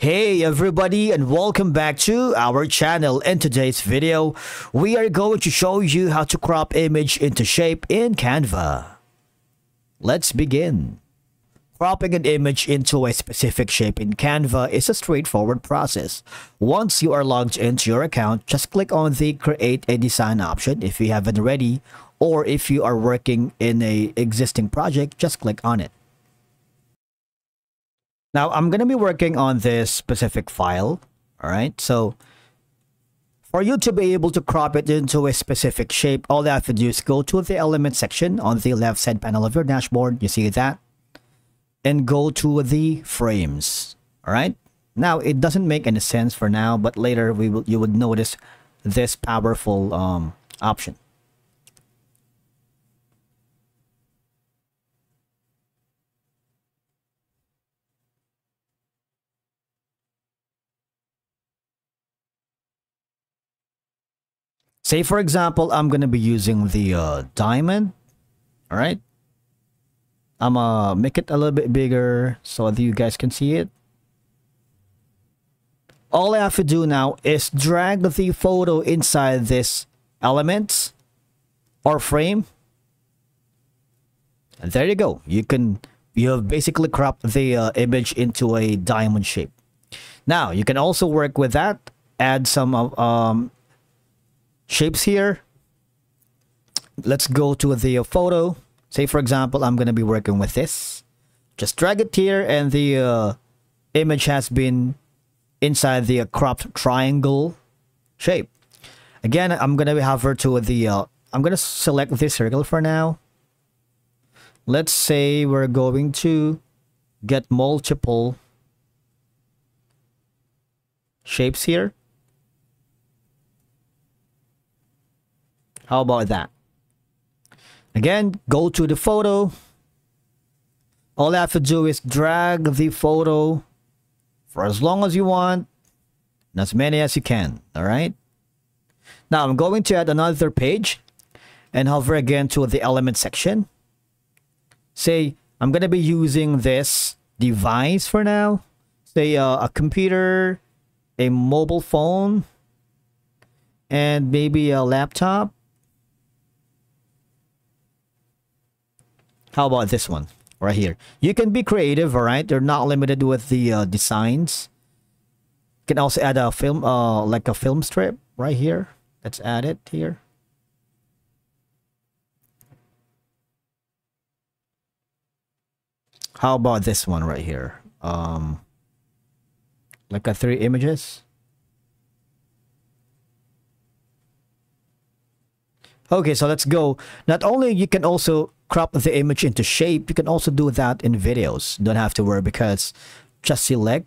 Hey everybody, and welcome back to our channel. In today's video, we are going to show you how to crop image into shape in Canva. Let's begin. Cropping an image into a specific shape in Canva is a straightforward process. Once you are logged into your account, just click on the Create a Design option if you haven't already, or if you are working in an existing project, just click on it. Now, I'm going to be working on this specific file, all right? So, for you to be able to crop it into a specific shape, all you have to do is go to the element section on the left side panel of your dashboard. You see that? And go to the frames, all right? Now, it doesn't make any sense for now, but later you would notice this powerful option. Say, for example, I'm going to be using the diamond, all right? I'm going to make it a little bit bigger so that you guys can see it. All I have to do now is drag the photo inside this element or frame. And there you go. You have basically cropped the image into a diamond shape. Now, you can also work with that, add some shapes here. Let's go to the photo. Say, for example, I'm going to be working with this. Just drag it here, and the image has been inside the cropped triangle shape. Again, I'm going to hover to the... I'm going to select this circle for now. Let's say we're going to get multiple shapes here. How about that? Again, go to the photo. All I have to do is drag the photo for as long as you want, and as many as you can, all right? Now, I'm going to add another page and hover again to the element section. Say, I'm going to be using this device for now. Say, a computer, a mobile phone, and maybe a laptop. How about this one right here? You can be creative, all right? You're not limited with the designs. You can also add a film, like a film strip right here. Let's add it here. How about this one right here? Like a 3 images. Okay, so let's go. Not only you can also crop the image into shape, you can also do that in videos. Don't have to worry, because just select,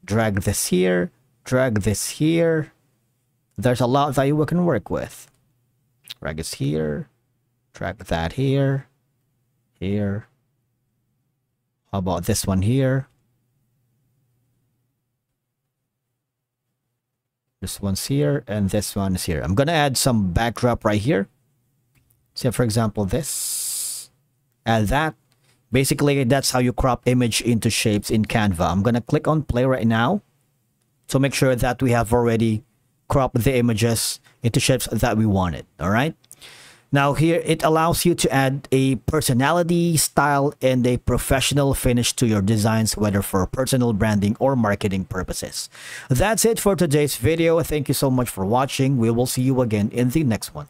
drag this here, drag this here. There's a lot that you can work with. Drag this here, drag that here, here. How about this one here? This one's here, and this one is here. I'm gonna add some backdrop right here. Say, for example, this. Add that. Basically, that's how you crop image into shapes in Canva. I'm gonna click on play right now to make sure that we have already cropped the images into shapes that we wanted. All right. Now here, it allows you to add a personality, style, and a professional finish to your designs, whether for personal branding or marketing purposes. That's it for today's video. Thank you so much for watching. We will see you again in the next one.